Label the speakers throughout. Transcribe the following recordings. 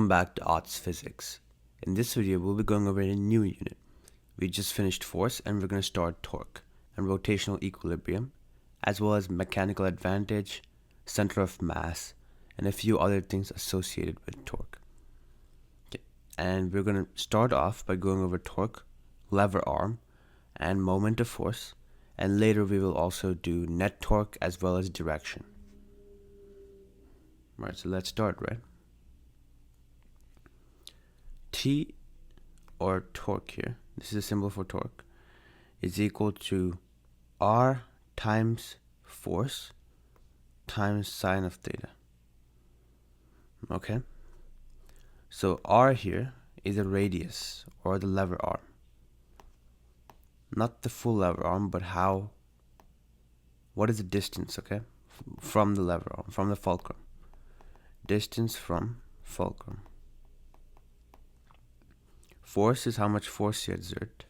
Speaker 1: Back to Arts Physics. In this video, we'll be going over a new unit. We just finished force and we're going to start torque and rotational equilibrium, as well as mechanical advantage, center of mass, and a few other things associated with torque. Okay. And we're going to start off by going over torque, lever arm, and moment of force, and later we will also do net torque as well as direction. Alright, so let's start, right? T, or torque here, this is a symbol for torque, is equal to R times force times sine of theta. Okay, so R here is a radius, or the lever arm. Not the full lever arm, but what is the distance, okay, from the lever arm, from the fulcrum. Distance from fulcrum. Force is how much force you exert.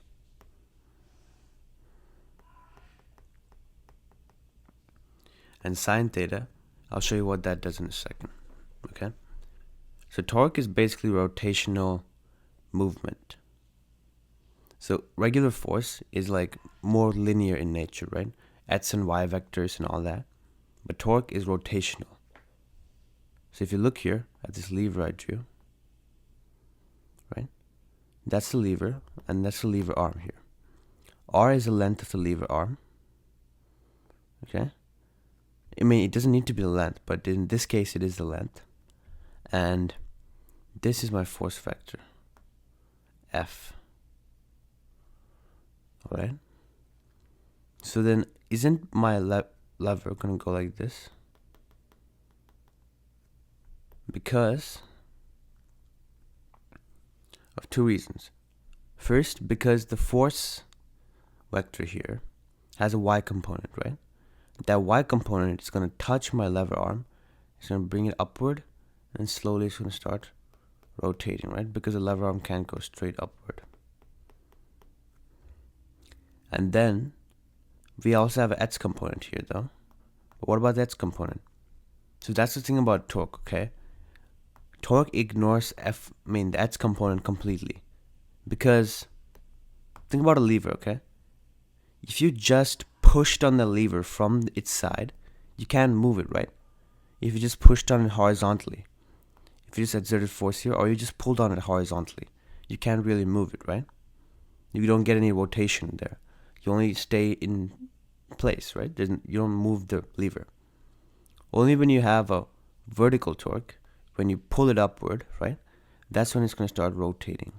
Speaker 1: And sine theta, I'll show you what that does in a second. Okay? So torque is basically rotational movement. So regular force is like more linear in nature, right? X and Y vectors and all that. But torque is rotational. So if you look here at this lever I drew, right? That's the lever, and that's the lever arm here. R is the length of the lever arm. Okay? I mean, it doesn't need to be the length, but in this case, it is the length. And this is my force vector, F. Alright? So then, isn't my lever going to go like this? Because of two reasons. First, because the force vector here has a y component, right? That y component is going to touch my lever arm. It's going to bring it upward, and slowly it's going to start rotating, right? Because the lever arm can't go straight upward. And then we also have an x component here, though. But what about the x component? So that's the thing about torque, okay? Torque ignores the x component completely. Because, think about a lever, okay? If you just pushed on the lever from its side, you can't move it, right? If you just pushed on it horizontally, if you just exerted force here, or you just pulled on it horizontally, you can't really move it, right? You don't get any rotation there. You only stay in place, right? You don't move the lever. Only when you have a vertical torque, when you pull it upward, right? That's when it's going to start rotating.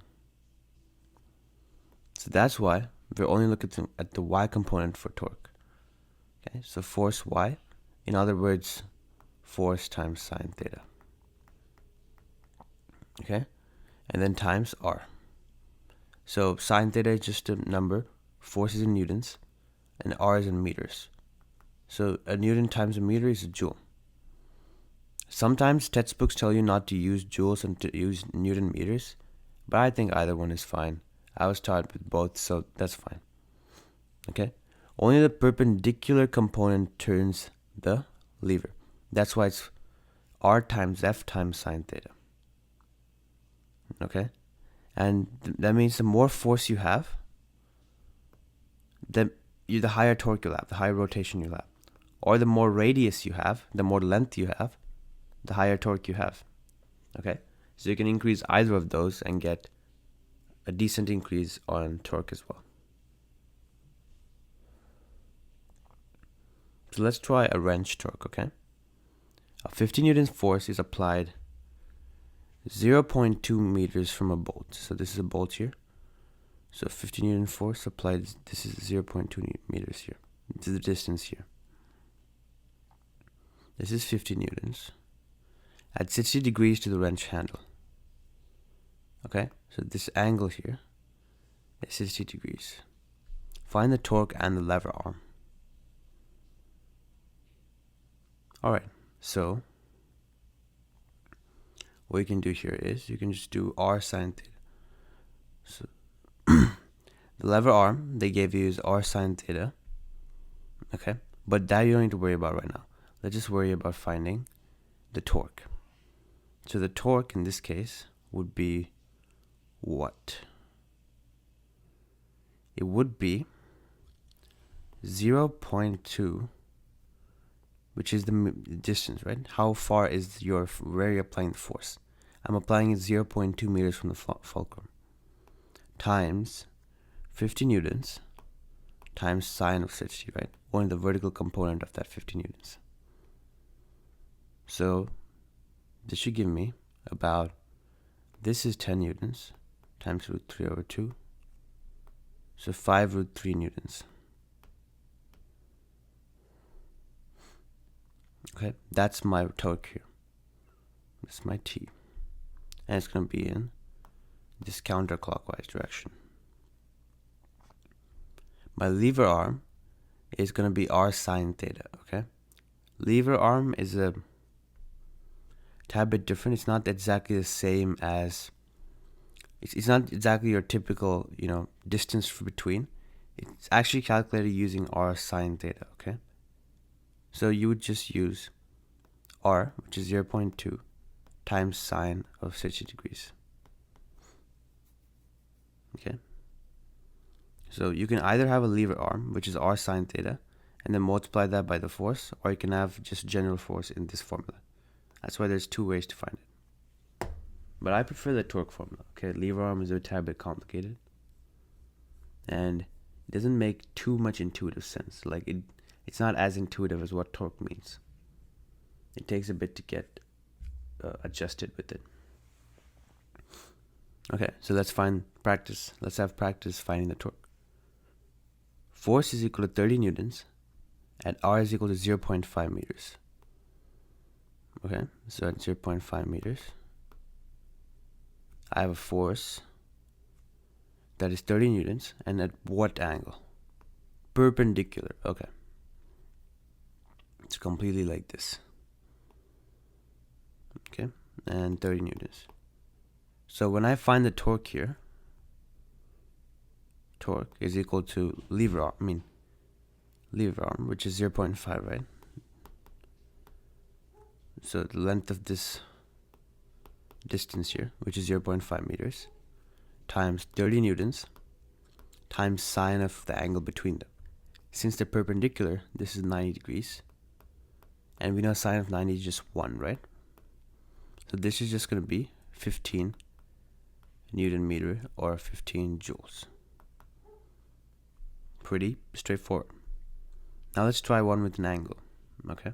Speaker 1: So that's why we're only looking at the y component for torque. Okay, so force y, in other words, force times sine theta. Okay, and then times r. So sine theta is just a number, force is in newtons, and r is in meters. So a newton times a meter is a joule. Sometimes textbooks tell you not to use joules and to use newton meters, but I think either one is fine. I was taught with both, so that's fine. Okay? Only the perpendicular component turns the lever. That's why it's R times F times sine theta. Okay? And that means the more force you have, the higher torque you'll have, the higher rotation you'll have. Or the more radius you have, the more length you have, the higher torque you have. Okay? So you can increase either of those and get a decent increase on torque as well. So let's try a wrench torque, okay? A 50 newton force is applied 0.2 meters from a bolt. So this is a bolt here. So 50 newton force applied, this is 0.2 meters here. This is the distance here. This is 50 newtons. At 60 degrees to the wrench handle. Okay, so this angle here is 60 degrees. Find the torque and the lever arm. Alright, so what you can do here is you can just do r sine theta. So the lever arm they gave you is r sine theta. Okay, but that you don't need to worry about right now. Let's just worry about finding the torque. So the torque in this case would be what? It would be 0.2, which is the distance, right? How far is where you're applying the force? I'm applying it 0.2 meters from the fulcrum, times 50 newtons, times sine of 60, right? Only the vertical component of that 50 newtons. So this should give me about, this is 10 newtons, times root 3 over 2. So 5 root 3 newtons. Okay, that's my torque here. That's my T. And it's going to be in this counterclockwise direction. My lever arm is going to be r sine theta, okay? Lever arm is a tad bit different. It's not exactly the same as, it's not exactly your typical, distance between. It's actually calculated using r sine theta, okay? So you would just use r, which is 0.2, times sine of 60 degrees. Okay? So you can either have a lever arm, which is r sine theta, and then multiply that by the force, or you can have just general force in this formula. That's why there's two ways to find it. But I prefer the torque formula. Okay, lever arm is a tad bit complicated, and it doesn't make too much intuitive sense. Like it's not as intuitive as what torque means. It takes a bit to get adjusted with it. Okay, so let's practice. Let's have practice finding the torque. Force is equal to 30 newtons, and r is equal to 0.5 meters. Okay, so at 0.5 meters, I have a force that is 30 newtons, and at what angle? Perpendicular. Okay. It's completely like this. Okay, and 30 newtons. So when I find the torque here, torque is equal to lever arm, which is 0.5, right? So the length of this distance here, which is 0.5 meters, times 30 newtons, times sine of the angle between them. Since they're perpendicular, this is 90 degrees. And we know sine of 90 is just 1, right? So this is just going to be 15 Newton meter, or 15 joules. Pretty straightforward. Now let's try one with an angle. Okay.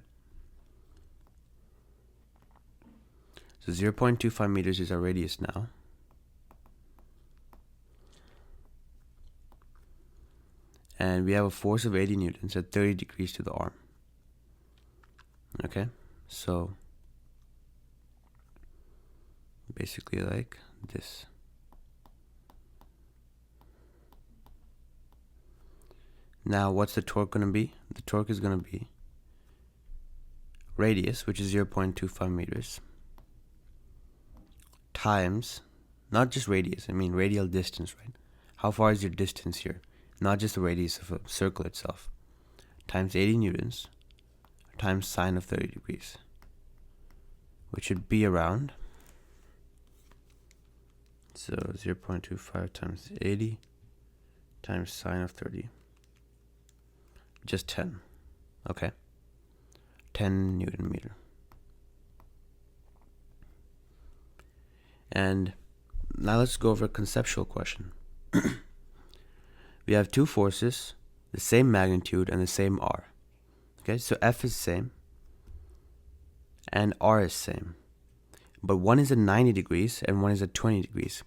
Speaker 1: So 0.25 meters is our radius now. And we have a force of 80 newtons at 30 degrees to the arm. Okay, so basically like this. Now what's the torque going to be? The torque is going to be radius, which is 0.25 meters, times, not just radius, I mean radial distance, right? How far is your distance here? Not just the radius of a circle itself, times 80 newtons, times sine of 30 degrees, which should be around, so 0.25 times 80 times sine of 30, just 10. Okay, 10 Newton meter. And now let's go over a conceptual question. We have two forces, the same magnitude and the same r. Okay, so F is same and R is same, but one is at 90 degrees and one is at 20 degrees.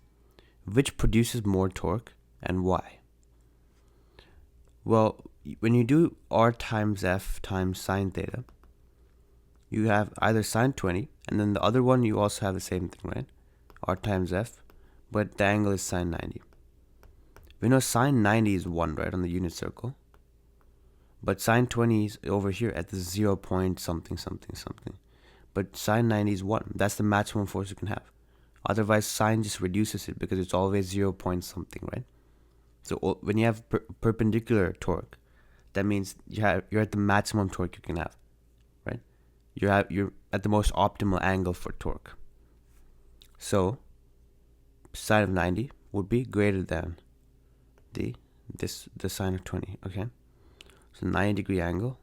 Speaker 1: Which produces more torque and why? Well, when you do R times F times sine theta, you have either sine 20, and then the other one you also have the same thing, right? R times F, but the angle is sine 90. We know sine 90 is 1, right, on the unit circle. But sine 20 is over here at the 0 point something something something. But sine 90 is 1. That's the maximum force you can have. Otherwise, sine just reduces it because it's always 0 point something, right? So when you have perpendicular torque, that means you're at the maximum torque you can have, right? You're at the most optimal angle for torque. So sine of 90 would be greater than the sine of 20. Okay, so 90-degree angle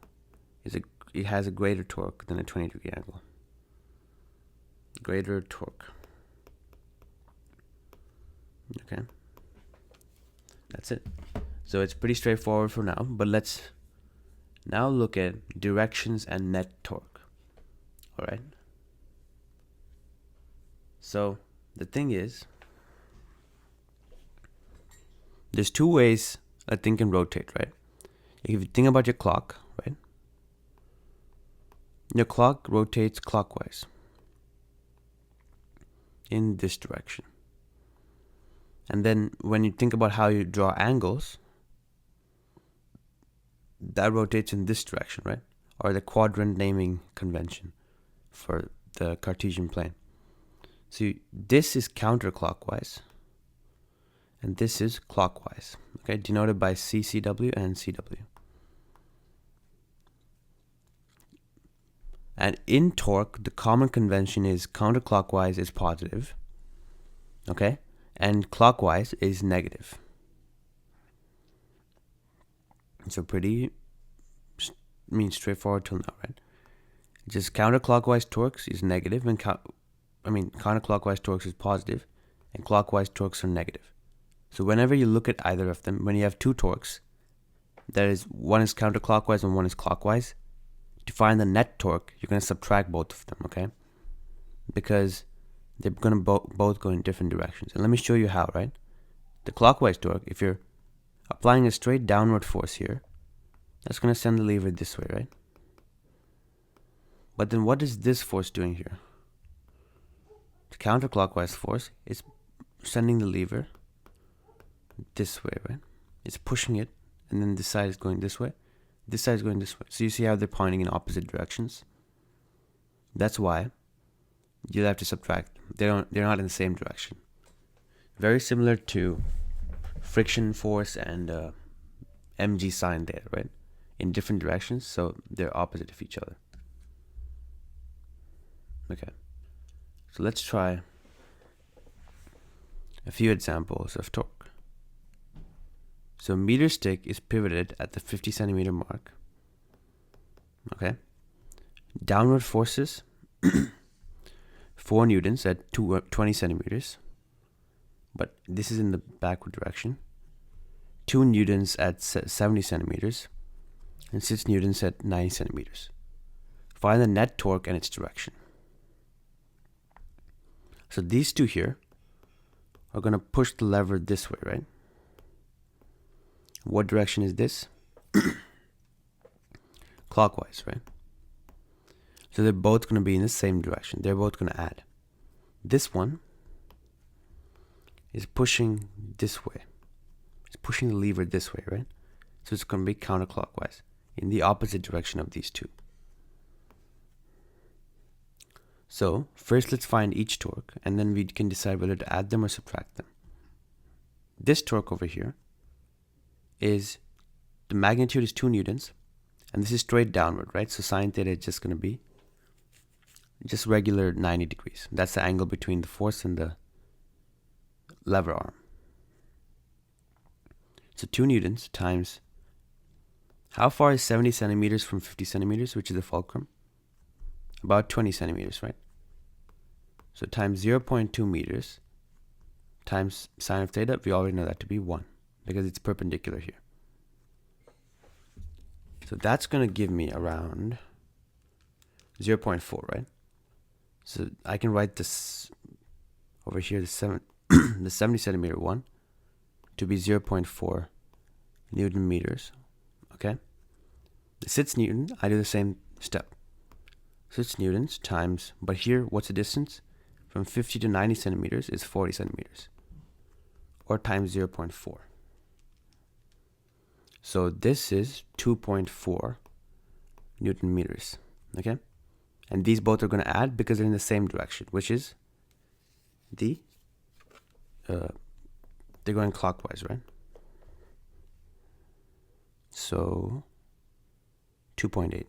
Speaker 1: it has a greater torque than a 20-degree angle. Greater torque. Okay, that's it. So it's pretty straightforward for now, but let's now look at directions and net torque. All right. So the thing is, there's two ways a thing can rotate, right? If you think about your clock, right? Your clock rotates clockwise in this direction. And then when you think about how you draw angles, that rotates in this direction, right? Or the quadrant naming convention for the Cartesian plane. So this is counterclockwise, and this is clockwise, okay, denoted by CCW and CW. And in torque, the common convention is counterclockwise is positive, okay, and clockwise is negative. So pretty, straightforward till now, right? Just counterclockwise torques is negative, and counterclockwise torques is positive, and clockwise torques are negative. So whenever you look at either of them, when you have two torques, that is, one is counterclockwise and one is clockwise, to find the net torque, you're going to subtract both of them, okay? Because they're going to both go in different directions. And let me show you how, right? The clockwise torque, if you're applying a straight downward force here, that's going to send the lever this way, right? But then what is this force doing here? The counterclockwise force is sending the lever this way, right? It's pushing it, and then this side is going this way. This side is going this way. So you see how they're pointing in opposite directions? That's why you'll have to subtract. They're not in the same direction. Very similar to friction force and mg sine theta, right? In different directions, so they're opposite of each other. Okay. So let's try a few examples of torque. So meter stick is pivoted at the 50 centimeter mark. Okay. Downward forces 4 newtons at 20 centimeters. But this is in the backward direction. 2 newtons at 70 centimeters. And 6 newtons at 90 centimeters. Find the net torque and its direction. So these two here are going to push the lever this way, right? What direction is this? Clockwise, right? So they're both going to be in the same direction. They're both going to add. This one is pushing this way. It's pushing the lever this way, right? So it's going to be counterclockwise in the opposite direction of these two. So first let's find each torque, and then we can decide whether to add them or subtract them. This torque over here is, the magnitude is 2 newtons, and this is straight downward, right? So sine theta is just going to be just regular 90 degrees. That's the angle between the force and the lever arm. So 2 newtons times, how far is 70 centimeters from 50 centimeters, which is the fulcrum? About 20 centimeters, right? So times 0.2 meters times sine of theta, we already know that to be 1 because it's perpendicular here. So that's going to give me around 0.4, right? So I can write this over here, the 70 centimeter one, to be 0.4 Newton meters, okay? The 6 Newton, I do the same step. 6 newtons times, but here, what's the distance? From 50 to 90 centimeters is 40 centimeters, or times 0.4. So this is 2.4 Newton meters, okay? And these both are going to add because they're in the same direction, which is they're going clockwise, right? So 2.8.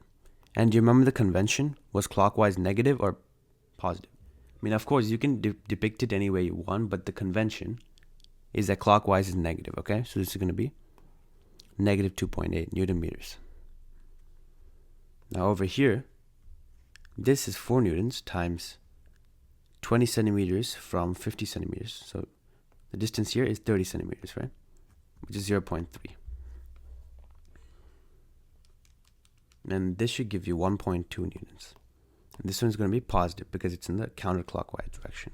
Speaker 1: And do you remember the convention? Was clockwise negative or positive? mean, of course, you can depict it any way you want, but the convention is that clockwise is negative, okay? So this is going to be negative 2.8 Newton meters. Now over here, this is 4 newtons times 20 centimeters from 50 centimeters. So the distance here is 30 centimeters, right? Which is 0.3. And this should give you 1.2 newtons. And this one's going to be positive because it's in the counterclockwise direction.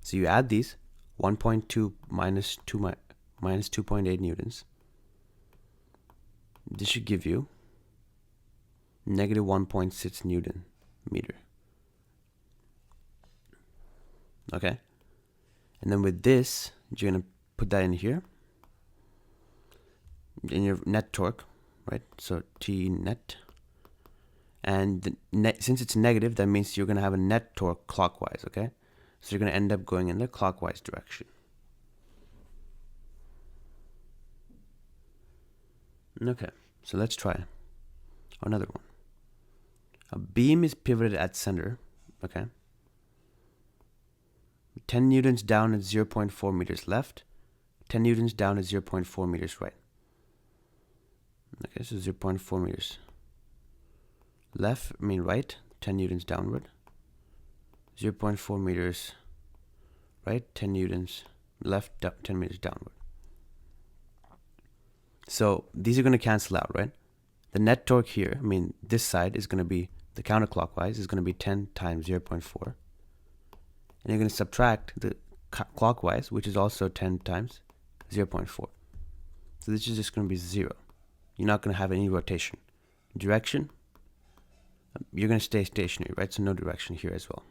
Speaker 1: So you add these, 1.2 minus 2.8 newtons. This should give you negative 1.6 Newton meter. Okay? And then with this, you're going to put that in here. In your net torque, right? So T net. And the net, since it's negative, that means you're going to have a net torque clockwise, okay? So you're going to end up going in the clockwise direction. Okay, so let's try another one. A beam is pivoted at center, okay? 10 newtons down at 0.4 meters left, 10 newtons down at 0.4 meters right. Okay, so 0.4 meters left, I mean right, 10 newtons downward. 0.4 meters right, 10 newtons left, 10 meters downward. So these are going to cancel out, right? The net torque here, I mean this side is going to be, the counterclockwise is going to be 10 times 0.4. And you're going to subtract the clockwise, which is also 10 times 0.4. So this is just going to be 0. You're not going to have any rotation. Direction, you're going to stay stationary, right? So no direction here as well.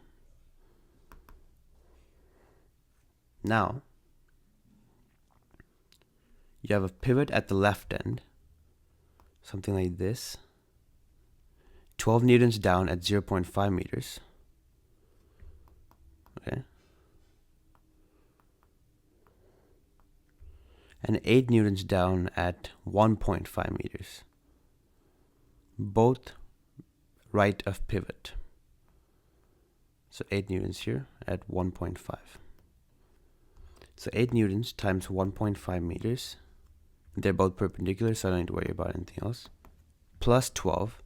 Speaker 1: Now, you have a pivot at the left end, something like this. 12 newtons down at 0.5 meters. Okay. And 8 newtons down at 1.5 meters. Both right of pivot. So 8 newtons here at 1.5. So 8 newtons times 1.5 meters. They're both perpendicular, so I don't need to worry about anything else. Plus 12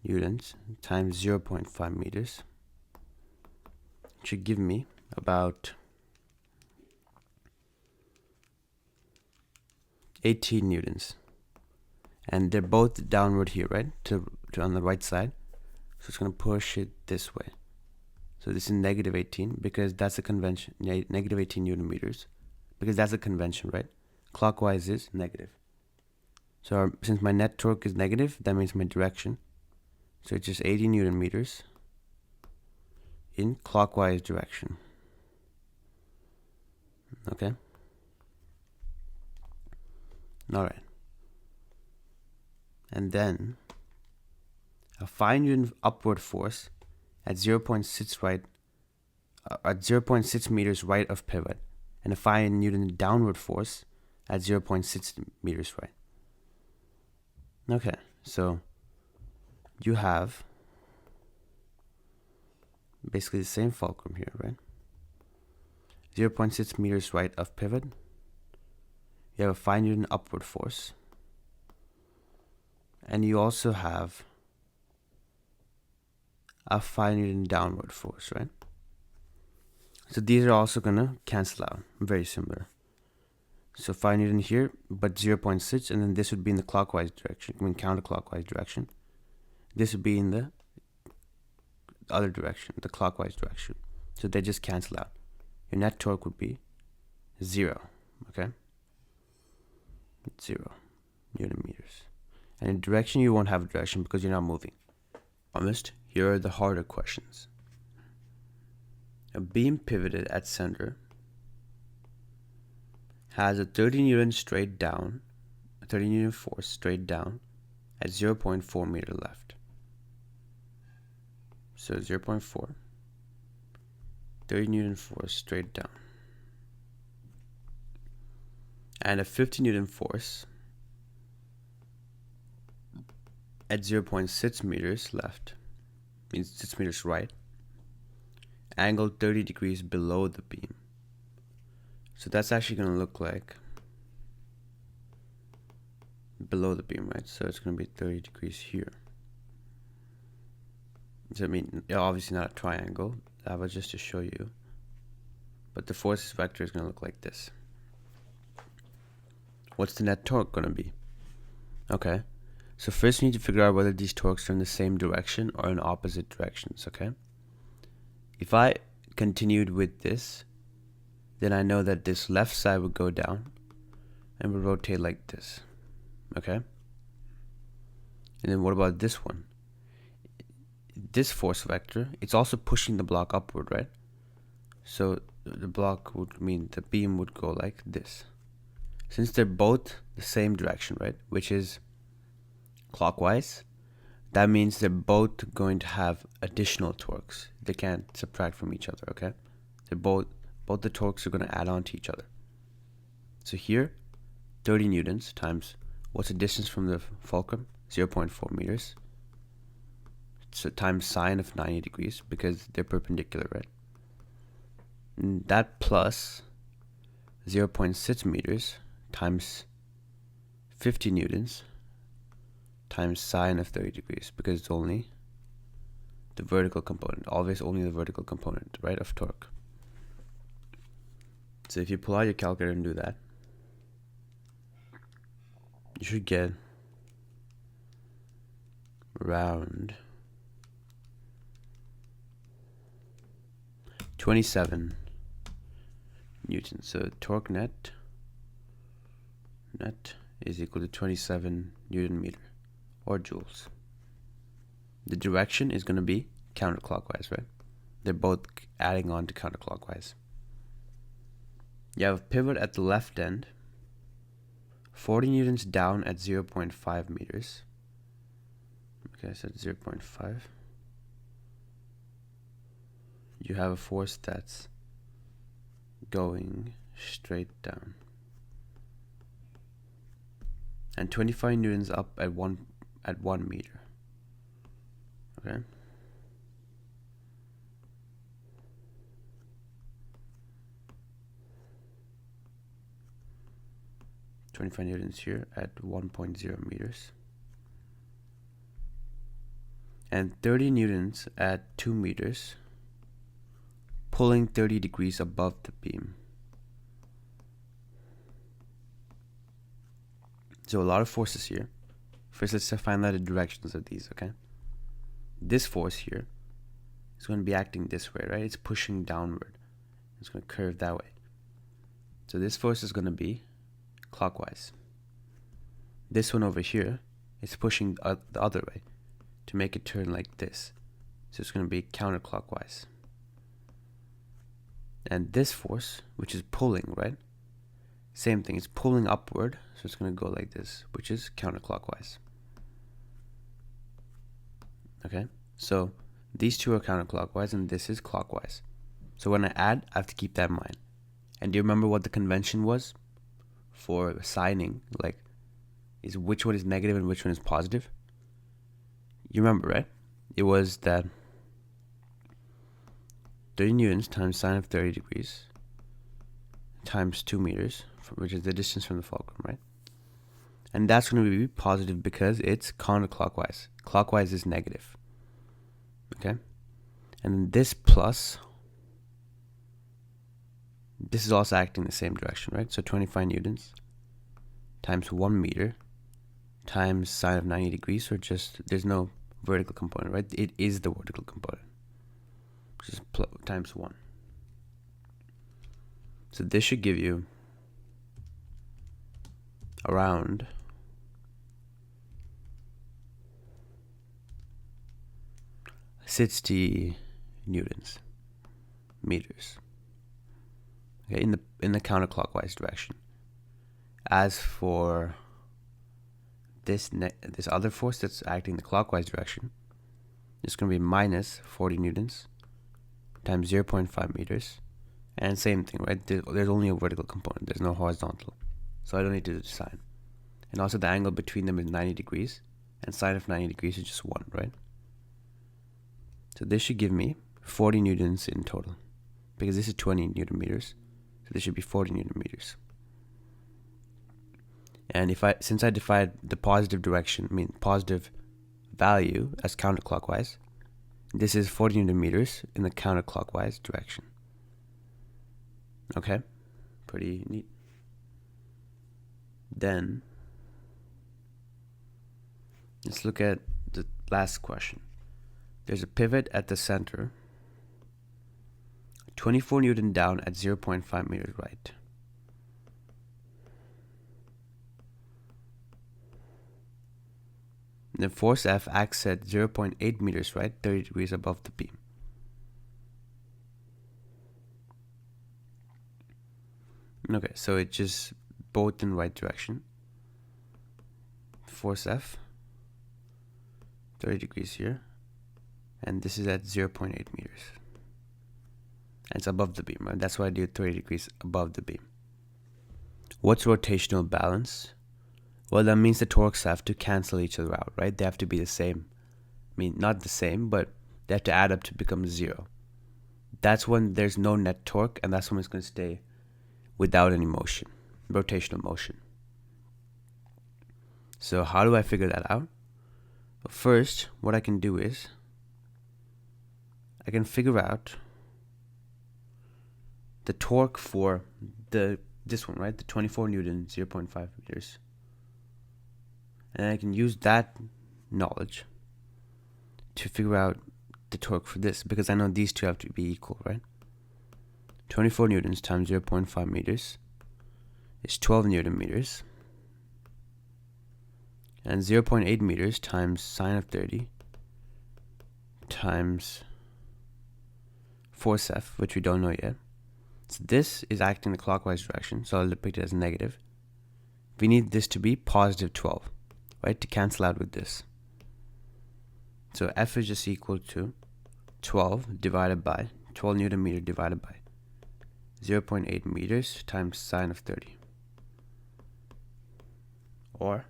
Speaker 1: newtons times 0.5 meters. Should give me about 18 newtons. And they're both downward here, right? To on the right side. So it's going to push it this way. So this is negative 18 because that's a convention. Negative 18 Newton meters. Because that's a convention, right? Clockwise is negative. So since my net torque is negative, that means my direction. So it's just 80 Newton meters in clockwise direction. Okay? Alright. And then a 5 Newton upward force at 0.6 right at 0.6 meters right of pivot, and a 5 Newton downward force at 0.6 meters right. Okay, so you have basically the same fulcrum here, right? 0.6 meters right of pivot. You have a 5 Newton upward force. And you also have a 5 Newton downward force, right? So these are also going to cancel out. Very similar. So 5 Newton here, but 0.6, and then this would be in the clockwise direction, I mean counterclockwise direction. This would be in the other direction, the clockwise direction. So they just cancel out. Your net torque would be 0, okay? 0 Newton meters. And in direction, you won't have a direction because you're not moving. Almost. Here are the harder questions. A beam pivoted at center has a 30 Newton straight down, a 30 Newton force straight down at 0.4 meter left. So 0.4, 30 Newton force straight down. And a 50 Newton force at 0.6 meters left, means 6 meters right, angle 30 degrees below the beam. So that's actually going to look like below the beam, right? So it's going to be 30 degrees here. So I mean, obviously not a triangle. That was just to show you. But the forces vector is going to look like this. What's the net torque going to be? Okay. So first we need to figure out whether these torques are in the same direction or in opposite directions, okay? If I continued with this, then I know that this left side would go down and would rotate like this, okay? And then what about this one? This force vector, it's also pushing the block upward, right? So the block would mean the beam would go like this. Since they're both the same direction, right, which is clockwise, that means they're both going to have additional torques. They can't subtract from each other, okay? They're both the torques are going to add on to each other. So here, 30 newtons times, what's the distance from the fulcrum? 0.4 meters. So times sine of 90 degrees, because they're perpendicular, right? And that plus 0.6 meters times 50 newtons times sine of 30 degrees, because it's only the vertical component, always only the vertical component, right, of torque. So if you pull out your calculator and do that, you should get around 27 newtons. So torque net is equal to 27 Newton meter or joules. The direction is going to be counterclockwise, right? They're both adding on to counterclockwise. You have a pivot at the left end, 40 newtons down at 0.5 meters. Okay, I said 0.5. You have a force that's going straight down. And 25 newtons up at 1 meter. Okay. .25 newtons here at 1.0 meters. And 30 newtons at 2 meters, pulling 30 degrees above the beam. So a lot of forces here. First, let's find out the directions of these, okay? This force here is going to be acting this way, right? It's pushing downward. It's going to curve that way. So this force is going to be clockwise. This one over here is pushing the other way to make it turn like this. So it's going to be counterclockwise. And this force, which is pulling, right? Same thing, it's pulling upward, so it's going to go like this, which is counterclockwise. Okay, so these two are counterclockwise and this is clockwise. So when I add, I have to keep that in mind. And do you remember what the convention was for signing? Like, is which one is negative and which one is positive? You remember, right? It was that 30 newtons times sine of 30 degrees times 2 meters, which is the distance from the fulcrum, right? And that's going to be positive because it's counterclockwise. Clockwise is negative. Okay? And this plus, this is also acting the same direction, right? So 25 newtons times 1 meter times sine of 90 degrees, or just, there's no vertical component, right? It is the vertical component, which is times 1. So this should give you around 60 newtons meters. Okay, in the counterclockwise direction. As for this other force that's acting the clockwise direction, it's going to be minus 40 newtons times 0.5 meters. And same thing, right? There's only a vertical component. There's no horizontal. So I don't need to do sine. And also the angle between them is 90 degrees. And sine of 90 degrees is just 1, right? So this should give me 40 newtons in total, because this is 20 newton meters, so this should be 40 newton meters. And since I defined the positive direction, positive value as counterclockwise, this is 40 newton meters in the counterclockwise direction. Okay, pretty neat. Then let's look at the last question. There's a pivot at the center, 24 newton down at 0.5 meters right. The force F acts at 0.8 meters right, 30 degrees above the beam. Okay, so it's just both in right direction. Force F, 30 degrees here, and this is at 0.8 meters. And it's above the beam, right? That's why I do 30 degrees above the beam. What's rotational balance? Well, that means the torques have to cancel each other out, right? They have to be the same. Not the same, but they have to add up to become 0. That's when there's no net torque, and that's when it's going to stay without any motion, rotational motion. So how do I figure that out? Well, first, what I can do is I can figure out the torque for this one, right? The 24 newton, 0.5 meters. And I can use that knowledge to figure out the torque for this, because I know these two have to be equal, right? 24 newtons times 0.5 meters is 12 newton meters. And 0.8 meters times sine of 30 times force F, which we don't know yet. So this is acting in the clockwise direction, so I'll depict it as negative. We need this to be positive 12, right, to cancel out with this. So F is just equal to 12 divided by 12 newton meter divided by 0.8 meters times sine of 30, or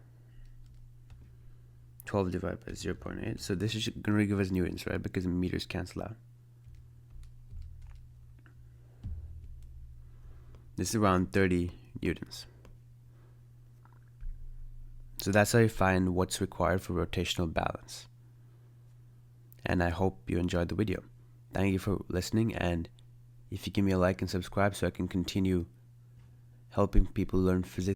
Speaker 1: 12 divided by 0.8. So this is going to give us newtons, right, because the meters cancel out. This is around 30 newtons. So that's how you find what's required for rotational balance. And I hope you enjoyed the video. Thank you for listening, and if you give me a like and subscribe so I can continue helping people learn physics.